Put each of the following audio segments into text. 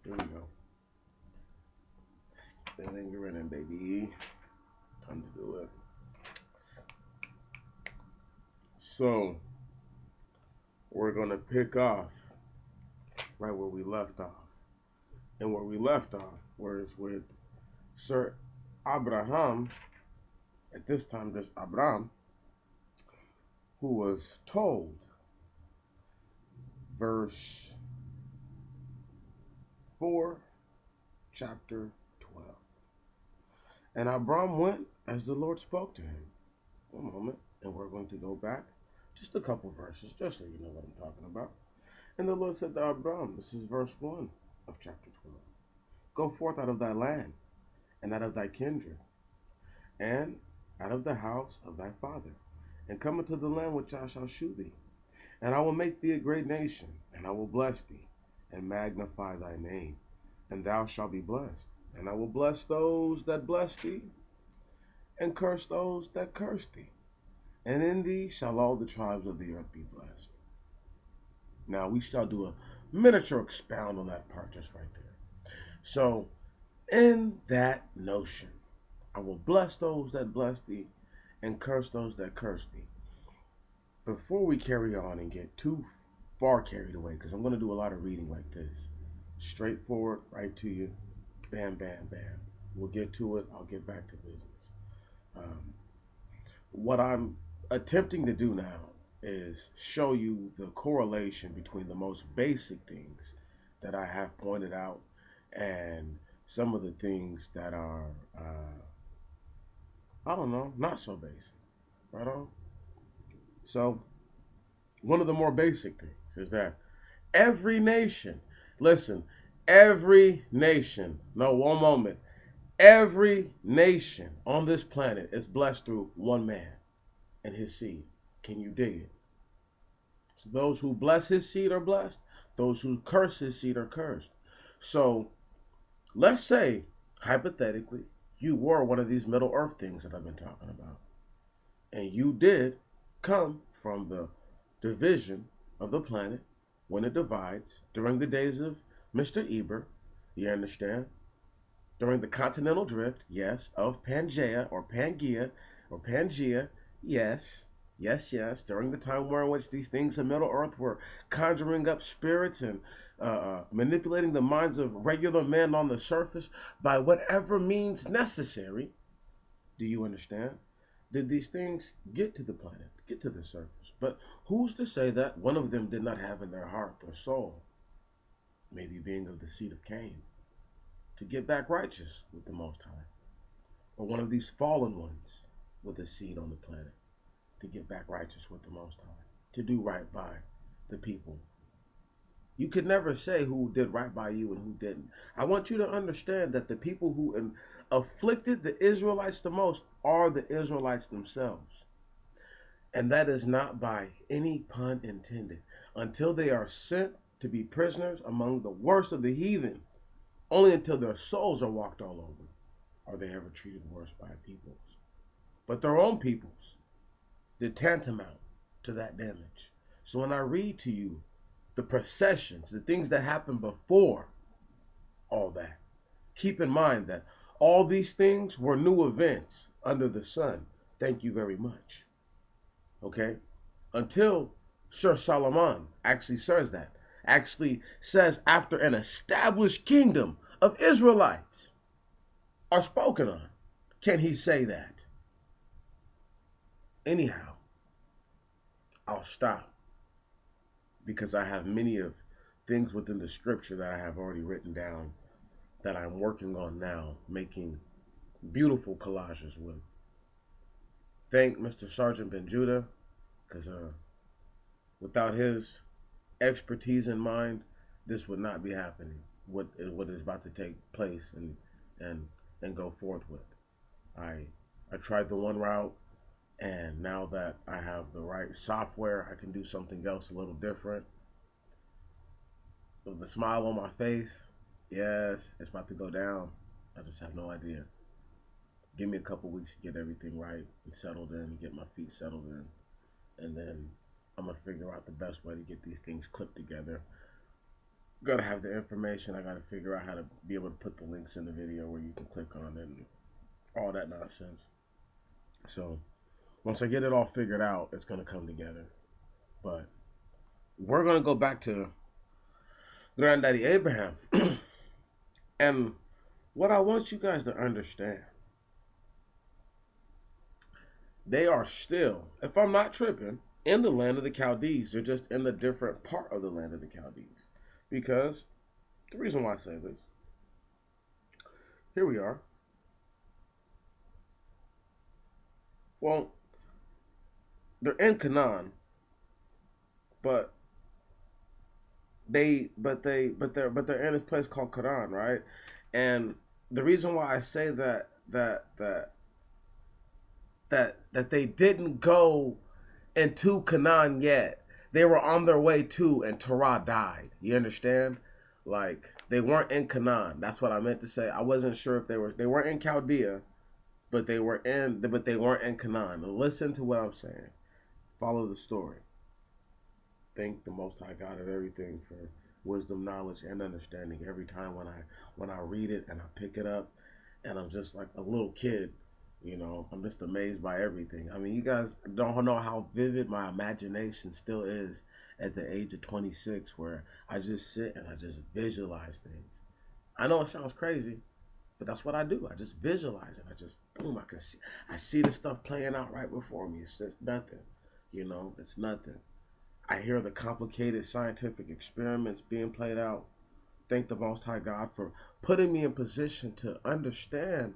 Here we go. Still grinning, baby. Time to do it. So, we're going to pick off right where we left off. And where we left off was with Sir Abraham, at this time, just Abraham, who was told, verse 4, chapter 12. And Abram went as the Lord spoke to him. One moment, and we're going to go back just a couple verses, just so you know what I'm talking about. And the Lord said to Abram, this is verse 1 of chapter 12. Go forth out of thy land, and out of thy kindred, and out of the house of thy father, and come into the land which I shall shew thee. And I will make thee a great nation, and I will bless thee, and magnify thy name, and thou shalt be blessed. And I will bless those that bless thee, and curse those that curse thee. And in thee shall all the tribes of the earth be blessed. Now we shall do a miniature expound on that part just right there. So, in that notion, I will bless those that bless thee, and curse those that curse thee. Before we carry on and get too far carried away, because I'm going to do a lot of reading like this, straightforward, right to you, bam, bam, bam. We'll get to it. I'll get back to business. What I'm attempting to do now is show you the correlation between the most basic things that I have pointed out and some of the things that are, I don't know, not so basic. Right on? So, one of the more basic things is that every nation, listen, every nation, no, one moment, every nation on this planet is blessed through one man and his seed. Can you dig it? So those who bless his seed are blessed. Those who curse his seed are cursed. So let's say, hypothetically, you were one of these Middle Earth things that I've been talking about. And you did come from the division of the planet when it divides during the days of Mr. Eber. You understand? During the continental drift, yes, of Pangea or Pangea or Pangea, yes, yes, yes. During the time where in which these things of Middle Earth were conjuring up spirits and manipulating the minds of regular men on the surface by whatever means necessary. Do you understand? Did these things get to the planet, get to the surface? But who's to say that one of them did not have in their heart or soul, maybe being of the seed of Cain, to get back righteous with the Most High? Or one of these fallen ones with a seed on the planet to get back righteous with the Most High, to do right by the people. You could never say who did right by you and who didn't. I want you to understand that the people who afflicted the Israelites the most are the Israelites themselves. And that is not by any pun intended. Until they are sent to be prisoners among the worst of the heathen, only until their souls are walked all over are they ever treated worse by peoples. But their own peoples did tantamount to that damage. So when I read to you the processions, the things that happened before all that, keep in mind that all these things were new events under the sun. Thank you very much. Okay? Until Sir Solomon actually says that. Actually says after an established kingdom of Israelites are spoken on. Can he say that? Anyhow, I'll stop because I have many of things within the scripture that I have already written down that I'm working on now, making beautiful collages with. Thank Mr. Sergeant Ben Judah, because without his expertise in mind, this would not be happening. What is about to take place and go forth with. I tried the one route, and now that I have the right software, I can do something else a little different. With the smile on my face, yes, it's about to go down. I just have no idea. Give me a couple weeks to get everything right and settled in, get my feet settled in, and then I'm gonna figure out the best way to get these things clipped together Gotta have the information. I gotta figure out how to be able to put the links in the video where you can click on it and all that nonsense. So once I get it all figured out, it's gonna come together. But we're gonna go back to Granddaddy Abraham. And what I want you guys to understand, they are still, if I'm not tripping, in the land of the Chaldees. They're just in a different part of the land of the Chaldees. Because the reason why I say this, here we are. Well, they're in Canaan, but they're in this place called Canaan, right? And the reason why I say that they didn't go into Canaan yet. They were on their way to, and Terah died. You understand? Like, they weren't in Canaan. That's what I meant to say. I wasn't sure if they weren't in Chaldea, but they weren't in Canaan. And listen to what I'm saying. Follow the story. Thank the Most High God of everything for wisdom, knowledge, and understanding. Every time when I read it and I pick it up, and I'm just like a little kid. I'm just amazed by everything. I mean, you guys don't know how vivid my imagination still is at the age of 26, where I just sit and I just visualize things. I know it sounds crazy, but that's what I do. I just visualize it. I just, boom, I see the stuff playing out right before me. It's just nothing. It's nothing. I hear the complicated scientific experiments being played out. Thank the Most High God for putting me in position to understand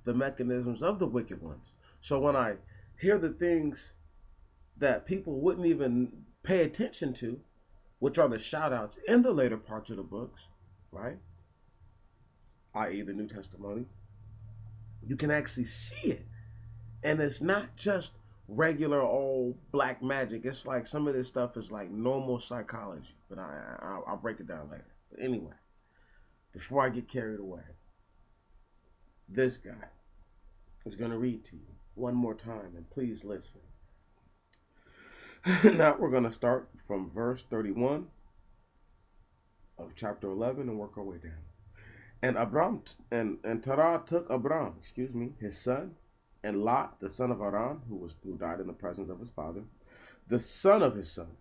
the mechanisms of the wicked ones. So when I hear the things that people wouldn't even pay attention to, which are the shout outs in the later parts of the books, right? I.e. the New Testimony, you can actually see it. And it's not just regular old black magic. It's like some of this stuff is like normal psychology. But I'll break it down later. But anyway, before I get carried away, this guy is going to read to you one more time, and please listen. Now we're going to start from verse 31 of chapter 11 and work our way down. And Terah took Abram, his son, and Lot, the son of Haran, who died in the presence of his father, the son of his son,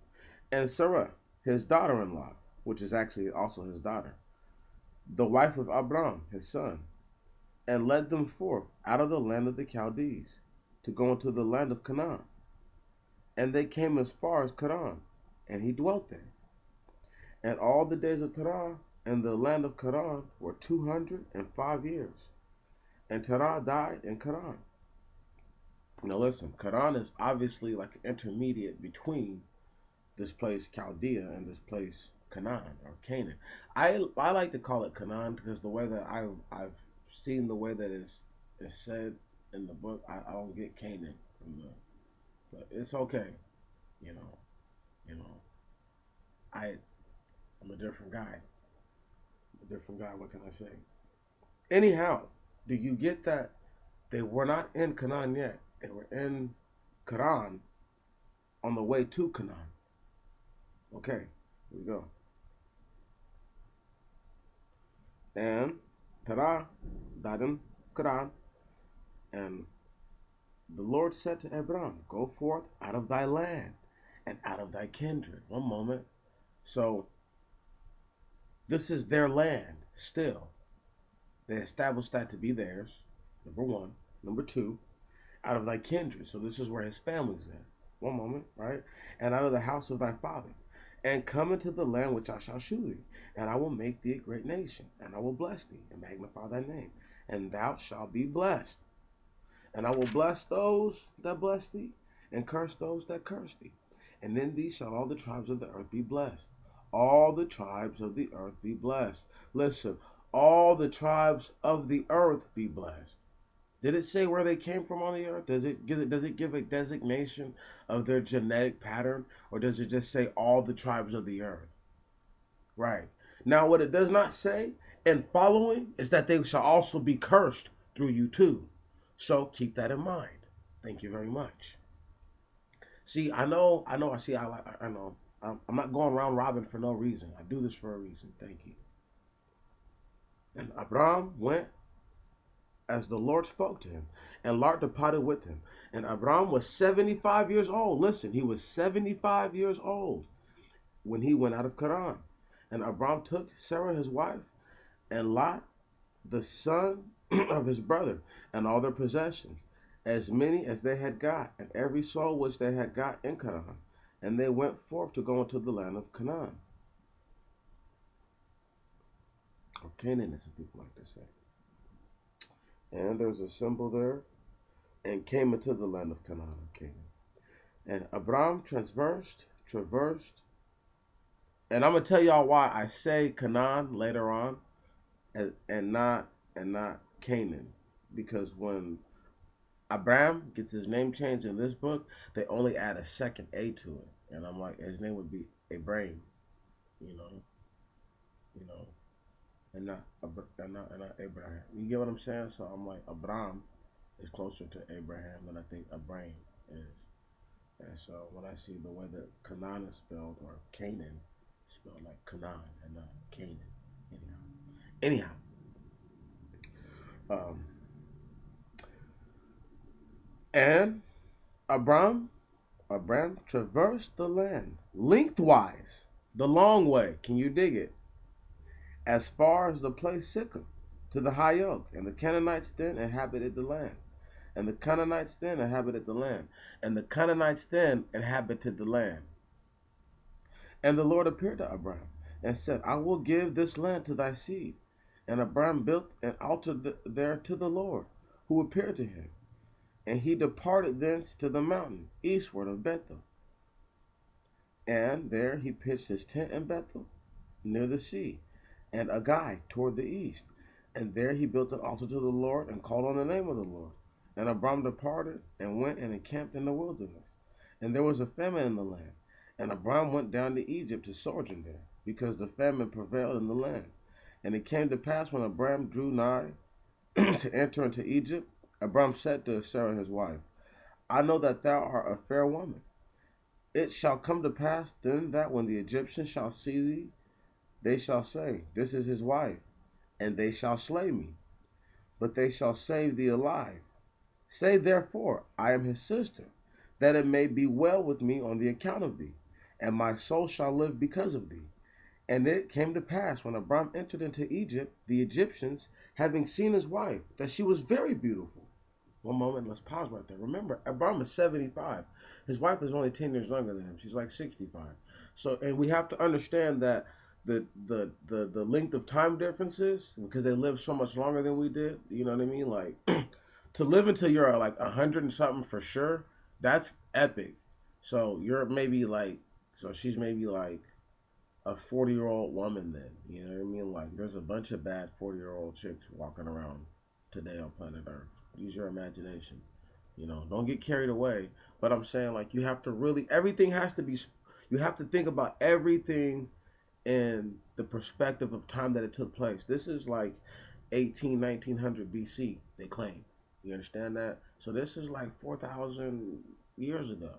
and Sarah, his daughter-in-law, which is actually also his daughter, the wife of Abram, his son, and led them forth out of the land of the Chaldees to go into the land of Canaan. And they came as far as Canaan, and he dwelt there. And all the days of Terah in the land of Canaan were 205 years. And Terah died in Canaan. Now listen, Canaan is obviously like an intermediate between this place Chaldea and this place Canaan or Canaan. I like to call it Canaan because the way that I've seen the way that it's said in the book, I don't get Canaan from but it's okay, I'm a different guy. What can I say? Anyhow, do you get that they were not in Canaan yet? They were in Canaan on the way to Canaan. Okay, here we go. And Terah died in Canaan, and the Lord said to Abram, go forth out of thy land and out of thy kindred. One moment. So, this is their land still. They established that to be theirs, number one. Number two, out of thy kindred. So this is where his family's at. One moment, right? And out of the house of thy father. And come into the land which I shall shew thee. And I will make thee a great nation. And I will bless thee and magnify thy name. And thou shalt be blessed. And I will bless those that bless thee, and curse those that curse thee. And in thee shall all the tribes of the earth be blessed. All the tribes of the earth be blessed. Listen, all the tribes of the earth be blessed. Did it say where they came from on the earth? Does it give a designation of their genetic pattern? Or does it just say all the tribes of the earth? Right. Now what it does not say and following is that they shall also be cursed through you too. So keep that in mind. Thank you very much. See, I know. I'm not going around robbing for no reason. I do this for a reason. Thank you. And Abraham went as the Lord spoke to him, and Lot departed with him. And Abraham was 75 years old. Listen, he was 75 years old when he went out of Canaan. And Abraham took Sarah his wife, and Lot the son of his brother, and all their possessions, as many as they had got, and every soul which they had got in Canaan. And they went forth to go into the land of Canaan. Or Canaan, as people like to say. And there's a symbol there. And came into the land of Canaan, Canaan. And Abraham traversed. And I'm gonna tell y'all why I say Canaan later on, and not Canaan, because when Abraham gets his name changed in this book, they only add a second A to it, and I'm like, his name would be Abraham, you know, and not Abraham. You get what I'm saying? So I'm like, Abraham is closer to Abraham than I think Abraham is. And so when I see the way that Canaan is spelled, or Canaan, spelled like Canaan and not Canaan. Anyhow. And Abraham traversed the land lengthwise, the long way. Can you dig it? As far as the place Sichem, to the high oak, and the Canaanites then inhabited the land. And the Canaanites then inhabited the land. And the Canaanites then inhabited the land. And the Lord appeared to Abraham and said, I will give this land to thy seed. And Abraham built an altar there to the Lord, who appeared to him. And he departed thence to the mountain, eastward of Bethel. And there he pitched his tent in Bethel, near the sea, and Agai toward the east. And there he built an altar to the Lord, and called on the name of the Lord. And Abraham departed, and went and encamped in the wilderness. And there was a famine in the land. And Abraham went down to Egypt to sojourn there, because the famine prevailed in the land. And it came to pass, when Abraham drew nigh to enter into Egypt, Abraham said to Sarah his wife, I know that thou art a fair woman. It shall come to pass then that when the Egyptians shall see thee, they shall say, This is his wife, and they shall slay me. But they shall save thee alive. Say therefore, I am his sister, that it may be well with me on the account of thee, and my soul shall live because of thee. And it came to pass, when Abraham entered into Egypt, the Egyptians, having seen his wife, that she was very beautiful. One moment, let's pause right there. Remember, Abraham is 75. His wife is only 10 years younger than him. She's like 65. So, and we have to understand that the length of time differences, because they lived so much longer than we did. You know what I mean? Like, to live until you're like 100 and something for sure, that's epic. So you're maybe like, so she's maybe like a 40-year-old woman then. You know what I mean? Like, there's a bunch of bad 40-year-old chicks walking around today on planet Earth. Use your imagination. You know, don't get carried away. But I'm saying, like, you have to really, everything has to be, you have to think about everything in the perspective of time that it took place. This is like 1900 BC, they claim. You understand that? So this is like 4,000 years ago.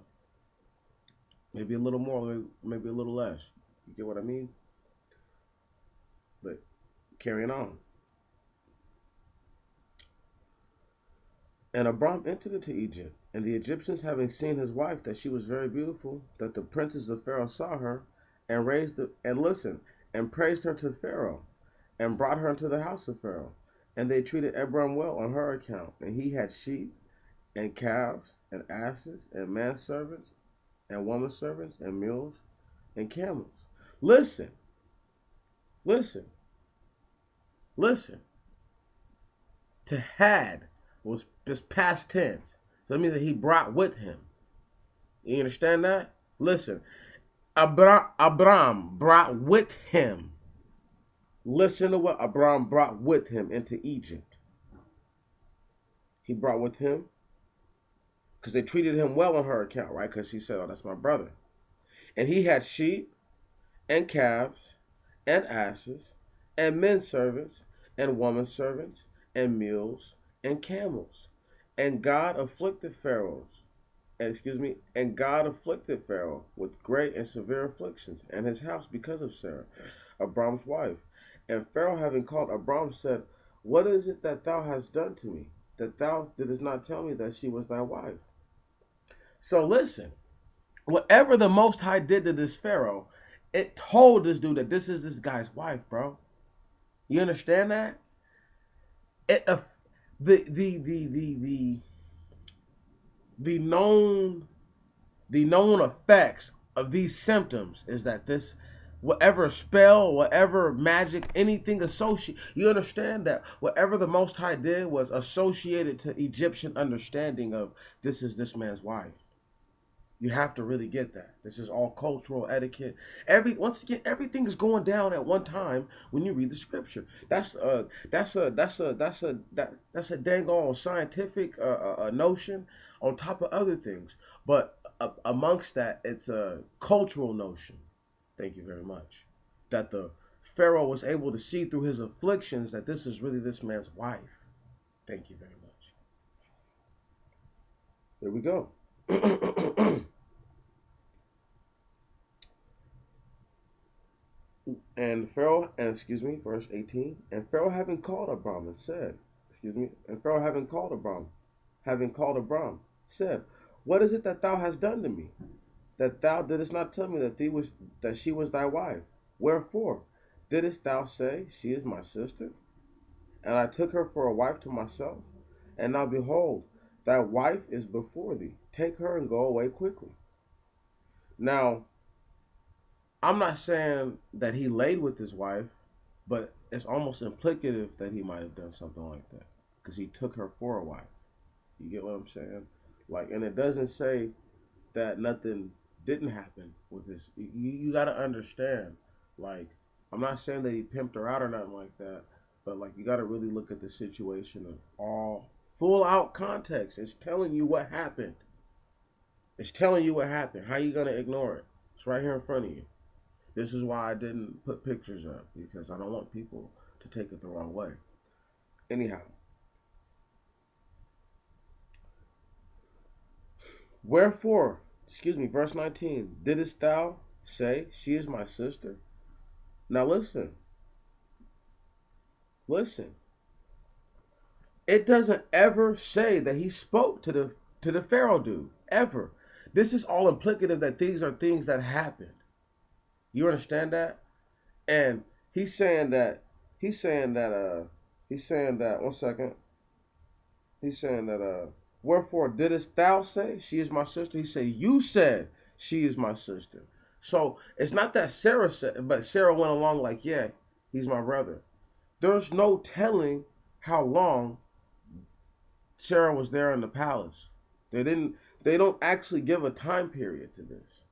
Maybe a little more, maybe a little less. You get what I mean? But carrying on. And Abram entered into Egypt, and the Egyptians, having seen his wife, that she was very beautiful, that the princes of Pharaoh saw her, and and praised her to Pharaoh, and brought her into the house of Pharaoh. And they treated Abram well on her account. And he had sheep, and calves, and asses, and manservants, and womanservants, and mules, and camels. Listen. To had was just past tense. So that means that he brought with him. You understand that? Listen. Abram brought with him. Listen to what Abram brought with him into Egypt. He brought with him, because they treated him well on her account, right? Because she said, oh, that's my brother. And he had sheep, and calves, and asses, and men servants, and woman servants, and mules, and camels. And God afflicted Pharaoh and God afflicted Pharaoh with great and severe afflictions, and his house because of Sarah, Abram's wife. And Pharaoh, having called Abram, said, What is it that thou hast done to me, that thou didst not tell me that she was thy wife? So listen, whatever the Most High did to this Pharaoh, it told this dude that this is this guy's wife, bro. You understand that? It, the, the the the the the known effects of these symptoms is that this whatever spell, whatever magic, anything associated, you understand that whatever the Most High did was associated to Egyptian understanding of this is this man's wife. You have to really get that. This is all cultural etiquette. Once again, everything is going down at one time when you read the scripture. That's a dang on scientific notion on top of other things. But amongst that, it's a cultural notion. Thank you very much. That the Pharaoh was able to see through his afflictions that this is really this man's wife. Thank you very much. There we go. Verse 18. And Pharaoh having called Abram and said, and Pharaoh having called Abram, said, What is it that thou hast done to me, that thou didst not tell me that she was thy wife? Wherefore didst thou say, She is my sister? And I took her for a wife to myself. And now behold, thy wife is before thee. Take her and go away quickly. Now, I'm not saying that he laid with his wife, but it's almost implicative that he might have done something like that because he took her for a wife. You get what I'm saying? Like, and it doesn't say that nothing didn't happen with this. You got to understand. Like, I'm not saying that he pimped her out or nothing like that, but like you got to really look at the situation of all full out context. It's telling you what happened. It's telling you what happened. How you gonna ignore it? It's right here in front of you. This is why I didn't put pictures up, because I don't want people to take it the wrong way. Anyhow. Wherefore, verse 19, didst thou say, She is my sister? Now listen. It doesn't ever say that he spoke to the Pharaoh dude, ever. This is all implicative that these are things that happened. You understand that? And he's saying that, wherefore didst thou say, She is my sister? He said, you said, She is my sister. So it's not that Sarah said, but Sarah went along like, yeah, he's my brother. There's no telling how long Sarah was there in the palace. They don't actually give a time period to this.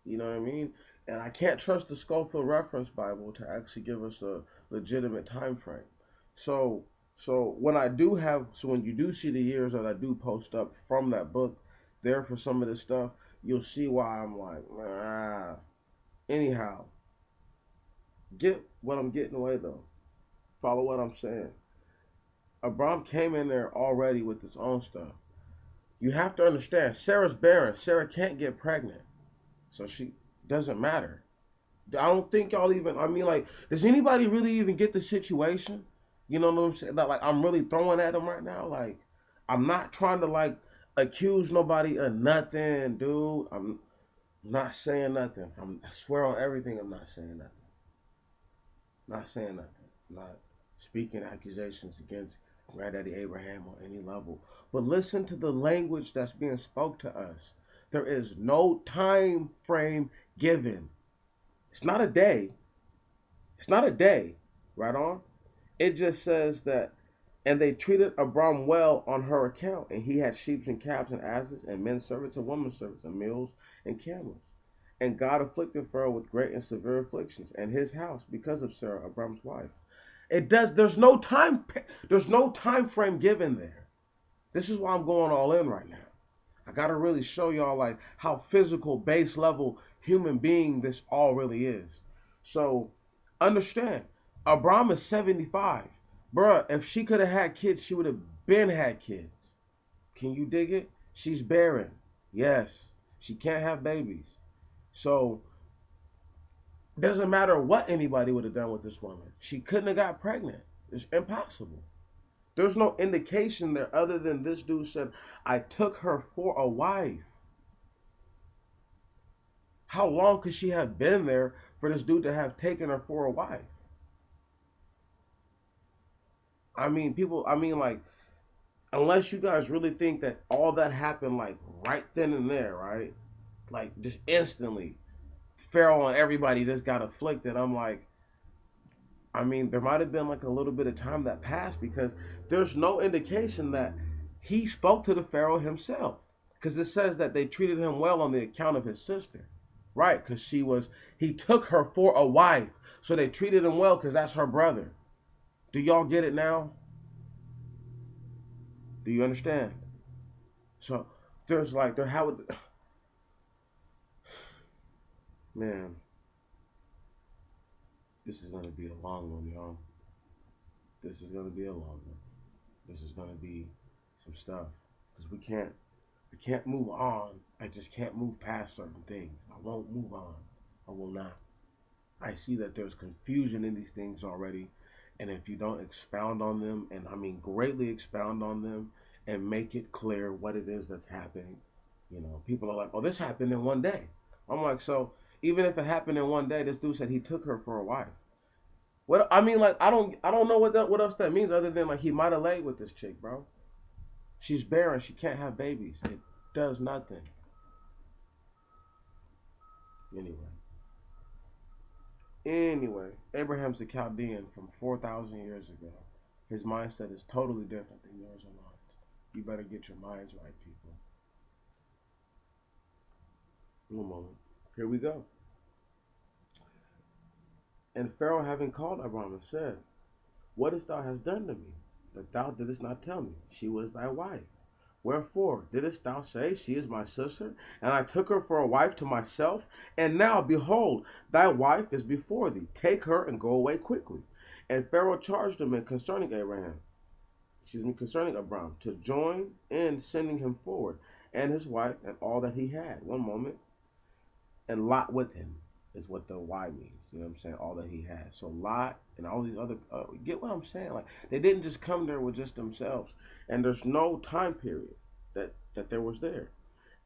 You know what I mean? And I can't trust the Schofield Reference Bible to actually give us a legitimate time frame. So when you do see the years that I do post up from that book there for some of this stuff, you'll see why I'm like, Anyhow, get what I'm getting away though. Follow what I'm saying. Abram came in there already with his own stuff. You have to understand, Sarah's barren. Sarah can't get pregnant. So she doesn't matter. I don't think y'all even, does anybody really even get the situation? You know what I'm saying? Like, I'm really throwing at them right now. Like, I'm not trying to, accuse nobody of nothing, dude. I'm not saying nothing. I swear on everything, I'm not saying nothing. Not saying nothing. Not speaking accusations against Granddaddy Abraham on any level. But listen to the language that's being spoke to us. There is no time frame given. It's not a day. Right on? It just says that, and they treated Abram well on her account, and he had sheep and calves and asses and men servants and women servants and mules and camels. And God afflicted Pharaoh with great and severe afflictions and his house because of Sarah, Abram's wife. There's no time frame given there. This is why I'm going all in right now. I got to really show y'all how physical, base level human being this all really is. So understand, Abram is 75. Bruh, if she could have had kids, she would have been had kids. Can you dig it? She's barren. Yes, she can't have babies. So it doesn't matter what anybody would have done with this woman. She couldn't have got pregnant. It's impossible. There's no indication there other than this dude said, I took her for a wife. How long could she have been there for this dude to have taken her for a wife? I mean, people, I mean, like, unless you guys really think that all that happened, like, right then and there, right? Like, just instantly, Pharaoh and everybody just got afflicted. I'm like, I mean, there might have been like a little bit of time that passed because there's no indication that he spoke to the Pharaoh himself. Because it says that they treated him well on the account of his sister. Right, because he took her for a wife. So they treated him well because that's her brother. Do y'all get it now? Do you understand? So there's like, there, how would, man, this is going to be a long one, y'all. This is going to be a long one. This is going to be some stuff. Because we can't move on. I just can't move past certain things. I won't move on. I will not. I see that there's confusion in these things already. And if you don't expound on them, and I mean greatly expound on them, and make it clear what it is that's happening, people are like, oh, this happened in one day. I'm like, so even if it happened in one day, this dude said he took her for a wife. What I mean, like, I don't know what else that means other than like he might have laid with this chick, bro. She's barren. She can't have babies. It does nothing. Anyway, Abraham's a Chaldean from 4,000 years ago. His mindset is totally different than yours or mine. You better get your minds right, people. One moment. Here we go. And Pharaoh, having called Abram, said, what hast thou hast done to me, that thou didst not tell me she was thy wife? Wherefore didst thou say, she is my sister? And I took her for a wife to myself. And now, behold, thy wife is before thee. Take her and go away quickly. And Pharaoh charged him concerning concerning Abram, to join in sending him forward, and his wife, and all that he had. One moment. And Lot with him is what the Y means. You know what I'm saying? All that he had. So Lot and all these other, get what I'm saying? Like, they didn't just come there with just themselves. And there's no time period that there was there.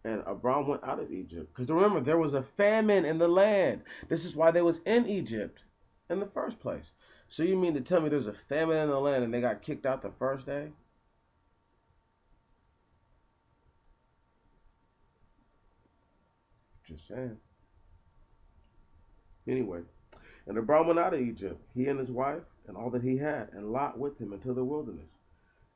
And Abram went out of Egypt. Because remember, there was a famine in the land. This is why they was in Egypt in the first place. So you mean to tell me there's a famine in the land and they got kicked out the first day? Just saying. Anyway, and Abram went out of Egypt, he and his wife, and all that he had, and Lot with him into the wilderness.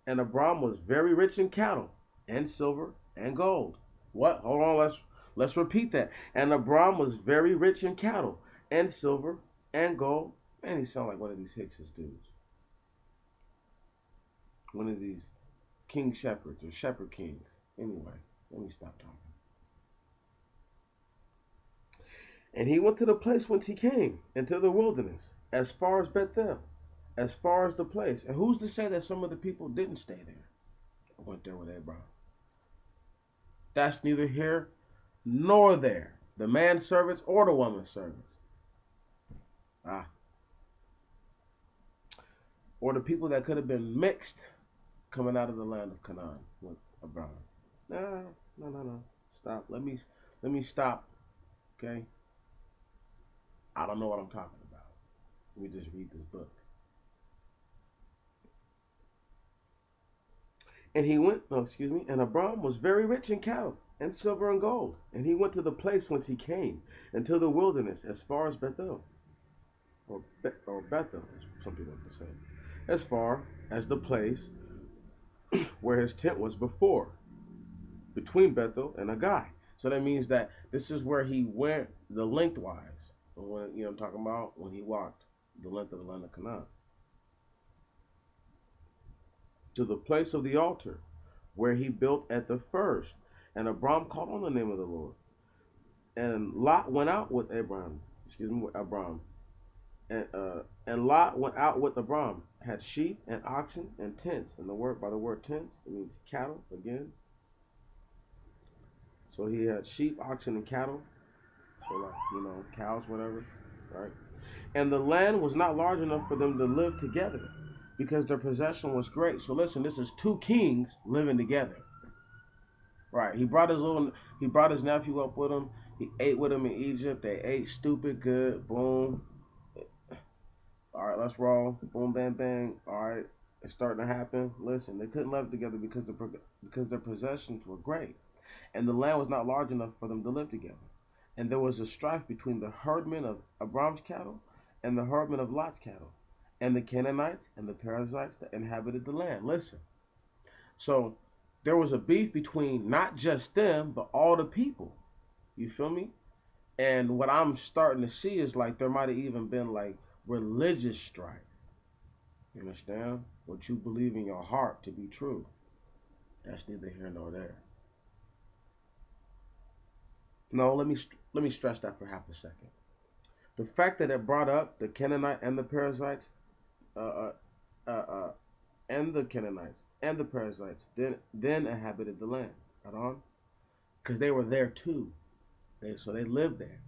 And Abram was very rich in cattle, and silver, and gold. What? Hold on, let's repeat that. And Abram was very rich in cattle, and silver, and gold. Man, he sound like one of these Hicks's dudes. One of these king shepherds or shepherd kings. Anyway, let me stop talking. And he went to the place whence he came, into the wilderness, as far as Bethel, as far as the place. And who's to say that some of the people didn't stay there? I went there with Abraham. That's neither here nor there. The man's servants or the woman's servants. Or the people that could have been mixed coming out of the land of Canaan with Abraham. No. Stop. Let me stop. Okay? I don't know what I'm talking about. Let me just read this book. And he went, and Abram was very rich in cattle and silver and gold. And he went to the place whence he came, into the wilderness, as far as Bethel. Or Bethel, as some people like to say. As far as the place where his tent was before, between Bethel and Agai. So that means that this is where he went the lengthwise. When, I'm talking about when he walked the length of the land of Canaan. To the place of the altar, where he built at the first. And Abram called on the name of the Lord. And Lot went out with Abram. And Lot went out with Abram, had sheep and oxen and tents. And by the word tents, it means cattle again. So he had sheep, oxen, and cattle. So like, cows, whatever, right? And the land was not large enough for them to live together because their possession was great. So listen, this is two kings living together. Right. He brought his nephew up with him. He ate with him in Egypt. They ate stupid good. Boom. All right, let's roll. Boom, bang, bang. All right, it's starting to happen. Listen, they couldn't live together because their possessions were great, and the land was not large enough for them to live together. And there was a strife between the herdmen of Abram's cattle and the herdmen of Lot's cattle, and the Canaanites and the Perizzites that inhabited the land. Listen, so there was a beef between not just them, but all the people. You feel me? And what I'm starting to see is like there might have even been like religious strife. You understand? What you believe in your heart to be true. That's neither here nor there. No, let me stress that for half a second. The fact that it brought up the Canaanite and the Perizzites, uh, uh, uh, and the Canaanites and the Perizzites then inhabited the land. Right on, because they were there too. So they lived there.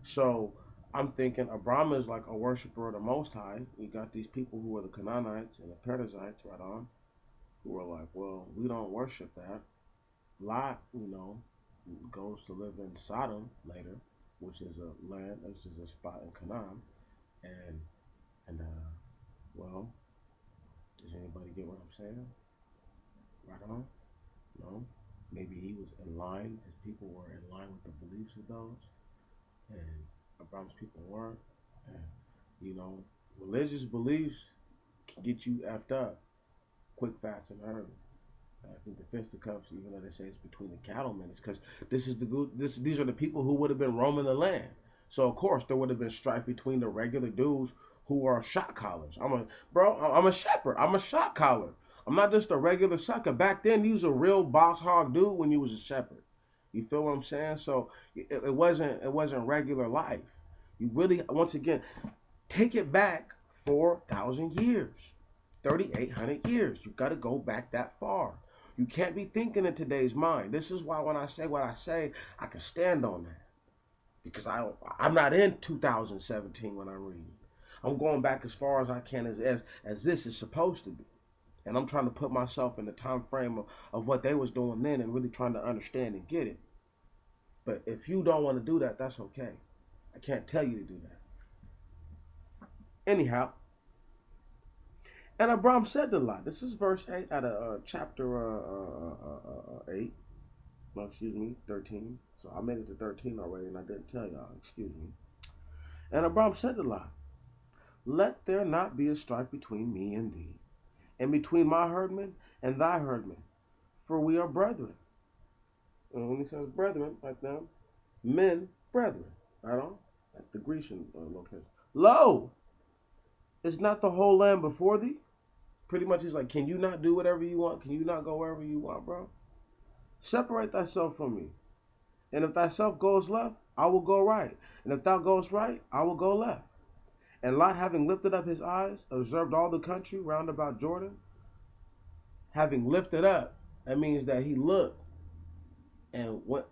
So I'm thinking Abraham is like a worshiper of the Most High. You got these people who are the Canaanites and the Perizzites, right on, who are like, well, we don't worship that. Lot, goes to live in Sodom later, which is a spot in Canaan, and well, does anybody get what I'm saying? Right on? No? Maybe he was in line, his people were in line with the beliefs of those, and Abraham's people weren't. And, religious beliefs can get you effed up quick, fast, and early. I think the fisticuffs, even though they say it's between the cattlemen, it's because these are the people who would have been roaming the land. So of course there would have been strife between the regular dudes who are shot callers. I'm a shepherd. I'm a shot caller. I'm not just a regular sucker. Back then, you was a real boss hog dude when you was a shepherd. You feel what I'm saying? So it wasn't regular life. You really, once again, take it back 4,000 years, 3,800 years. You got to go back that far. You can't be thinking in today's mind. This is why when I say what I say, I can stand on that. Because I'm not in 2017 when I read. I'm going back as far as I can as this is supposed to be. And I'm trying to put myself in the time frame of what they was doing then and really trying to understand and get it. But if you don't want to do that, that's okay. I can't tell you to do that. Anyhow, and Abram said to Lot, this is verse 8 out of chapter 8. No, excuse me, 13. So I made it to 13 already and I didn't tell y'all, excuse me. And Abram said to Lot, let there not be a strife between me and thee, and between my herdmen and thy herdmen, for we are brethren. And when he says brethren, like them, men, brethren, right on? That's the Grecian location. Lo, is not the whole land before thee? Pretty much he's like, can you not do whatever you want? Can you not go wherever you want, bro? Separate thyself from me. And if thyself goes left, I will go right. And if thou goest right, I will go left. And Lot, having lifted up his eyes, observed all the country round about Jordan. Having lifted up, that means that he looked and what,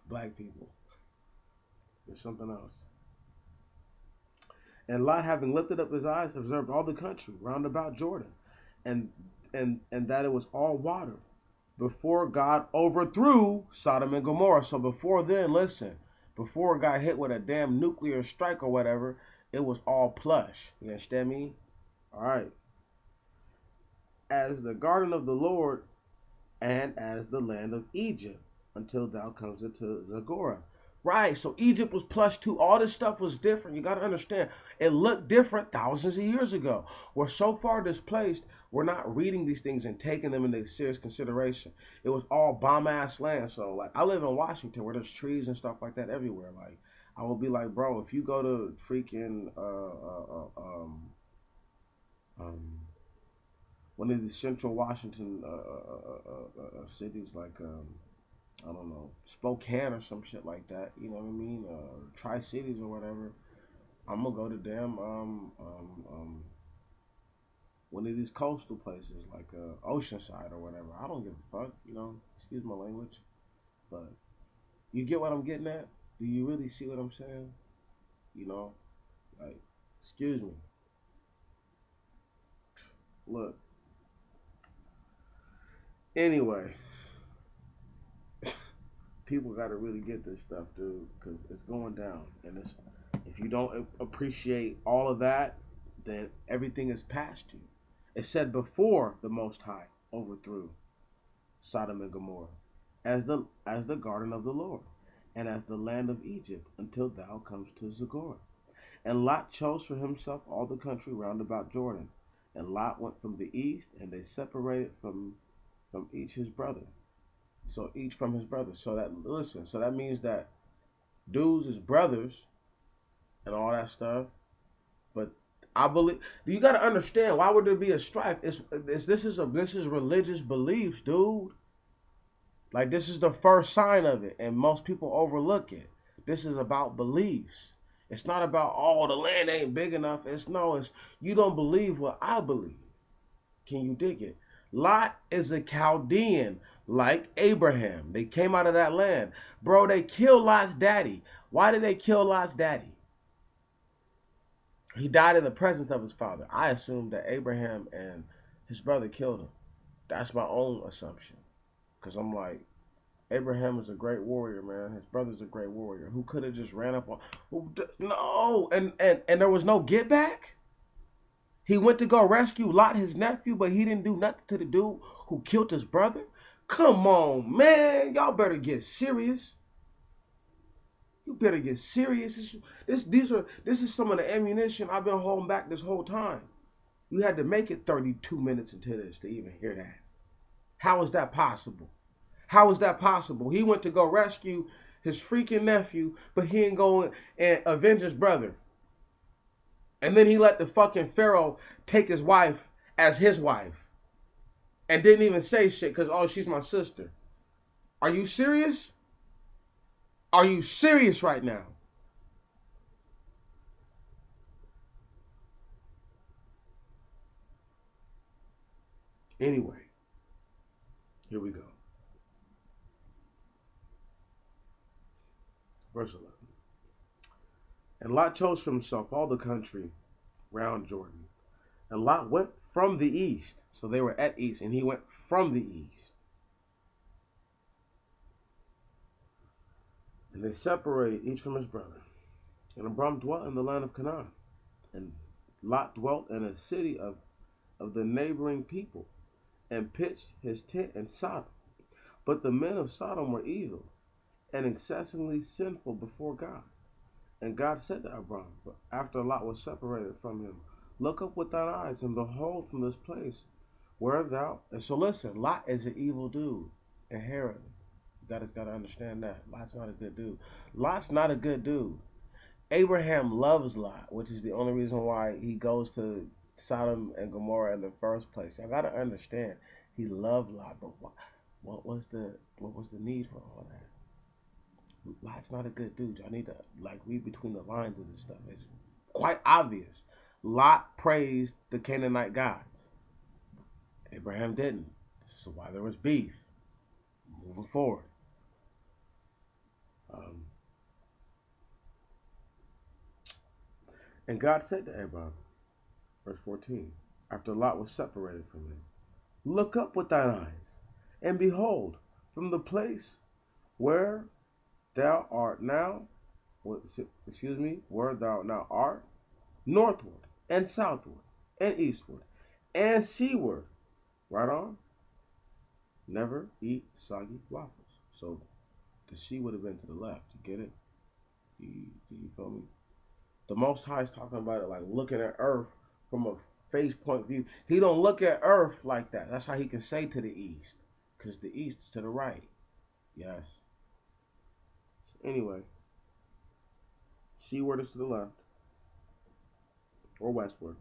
black people. There's something else. And Lot, having lifted up his eyes, observed all the country round about Jordan, and that it was all water, before God overthrew Sodom and Gomorrah. So before then, listen, before it got hit with a damn nuclear strike or whatever, it was all plush. You understand me? All right. As the garden of the Lord and as the land of Egypt, until thou comes into Zagorah. Right, so Egypt was plush too. All this stuff was different. You got to understand, it looked different thousands of years ago. We're so far displaced, we're not reading these things and taking them into serious consideration. It was all bomb-ass land. So, like, I live in Washington where there's trees and stuff like that everywhere. Like, I will be like, bro, if you go to freaking one of these central Washington cities, like I don't know, Spokane or some shit like that, you know what I mean? Tri-Cities or whatever. I'm gonna go to damn one of these coastal places like Oceanside or whatever. I don't give a fuck, you know. Excuse my language, but you get what I'm getting at. Do you really see what I'm saying? You know, like, excuse me. Look. Anyway, people got to really get this stuff, dude, because it's going down, and it's if you don't appreciate all of that, then everything is past you. It said before the Most High overthrew Sodom and Gomorrah as the garden of the Lord, and as the land of Egypt, until thou comes to Zagor. And Lot chose for himself all the country round about Jordan. And Lot went from the east, and they separated from each his brother. So each from his brother. So that listen, so that means that dudes is brothers and all that stuff. But I believe you gotta understand, why would there be a strife? This is religious beliefs, dude. Like, this is the first sign of it, and most people overlook it. This is about beliefs. It's not about, oh, the land ain't big enough. It's you don't believe what I believe. Can you dig it? Lot is a Chaldean like Abraham. They came out of that land. Bro, they killed Lot's daddy. Why did they kill Lot's daddy? He died in the presence of his father. I assume that Abraham and his brother killed him. That's my own assumption. Because I'm like, Abraham is a great warrior, man. His brother's a great warrior. Who could have just ran up on... No! And there was no get back? He went to go rescue Lot, his nephew, but he didn't do nothing to the dude who killed his brother? Come on, man. Y'all better get serious. You better get serious. This is some of the ammunition I've been holding back this whole time. You had to make it 32 minutes into this to even hear that. How is that possible? How is that possible? He went to go rescue his freaking nephew, but he ain't go and avenge his brother. And then he let the fucking Pharaoh take his wife as his wife. And didn't even say shit because, oh, she's my sister. Are you serious? Are you serious right now? Anyway, here we go. Verse 11. And Lot chose for himself all the country round Jordan. And Lot went from the east. So they were at east, and he went from the east. And they separated each from his brother. And Abram dwelt in the land of Canaan. And Lot dwelt in a city of the neighboring people, and pitched his tent in Sodom. But the men of Sodom were evil, and excessively sinful before God. And God said to Abram, after Lot was separated from him, look up with thine eyes, and behold from this place where thou... And so listen, Lot is an evil dude, inherently. You got to understand that. Lot's not a good dude. Lot's not a good dude. Abraham loves Lot, which is the only reason why he goes to Sodom and Gomorrah in the first place. I got to understand, he loved Lot, but what was the need for all that? Lot's not a good dude. I need to read between the lines of this stuff. It's quite obvious. Lot praised the Canaanite gods. Abraham didn't. This is why there was beef. Moving forward. And God said to Abram, verse 14, after Lot was separated from him, look up with thine eyes, and behold, from the place where thou art now, where thou now art, northward and southward and eastward and seaward, right on, never eat soggy waffles. So the sea would have been to the left. You get it? Do you feel me? The Most High is talking about it like looking at earth from a face point view. He don't look at earth like that. That's how he can say to the east, because the east is to the right. Yes. So anyway, seaward is to the left, or westward.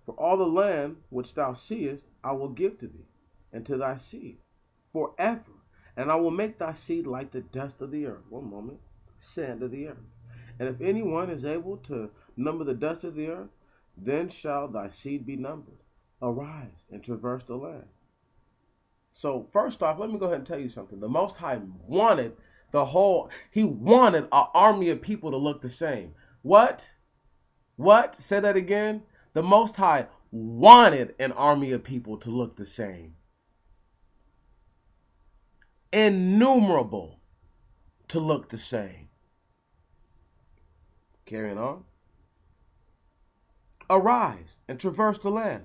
For all the land which thou seest, I will give to thee, and to thy seed, forever. And I will make thy seed like the dust of the earth. One moment. Sand of the earth. And if anyone is able to number the dust of the earth, then shall thy seed be numbered. Arise and traverse the land. So first off, let me go ahead and tell you something. The Most High wanted he wanted an army of people to look the same. What? What? Say that again. The Most High wanted an army of people to look the same. Innumerable to look the same. Carrying on. Arise and traverse the land,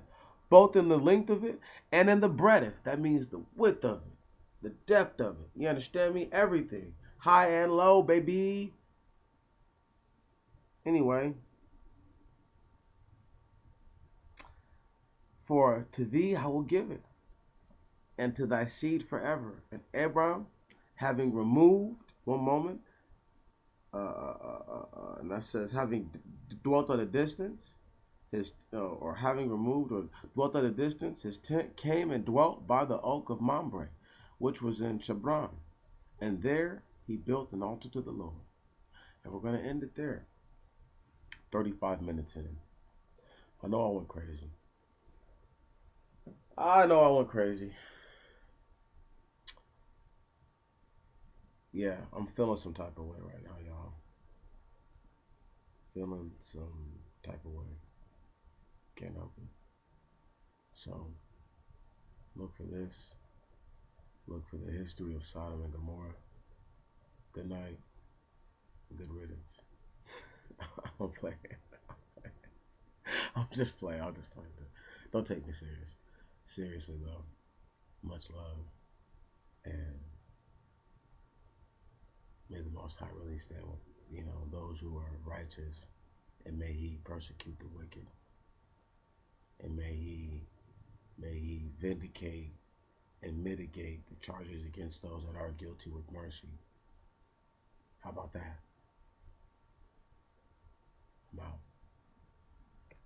both in the length of it and in the breadth. That means the width of it, the depth of it. You understand me? Everything. High and low, baby. Anyway. For to thee I will give it, and to thy seed forever. And Abraham, having removed, one moment, and that says, having dwelt at a distance, or having removed or dwelt at a distance, his tent came and dwelt by the oak of Mamre, which was in Hebron, and there he built an altar to the Lord. And we're going to end it there. 35 minutes in. I know I went crazy. Yeah, I'm feeling some type of way right now, y'all. Feeling some type of way. Can't help it. So, look for this. Look for the history of Sodom and Gomorrah. Good night. Good riddance. I'm playing. I'm just playing. Don't take me serious. Seriously, though. Much love. And may the Most High really stand with, those who are righteous. And may he persecute the wicked. And may he vindicate and mitigate the charges against those that are guilty with mercy. How about that?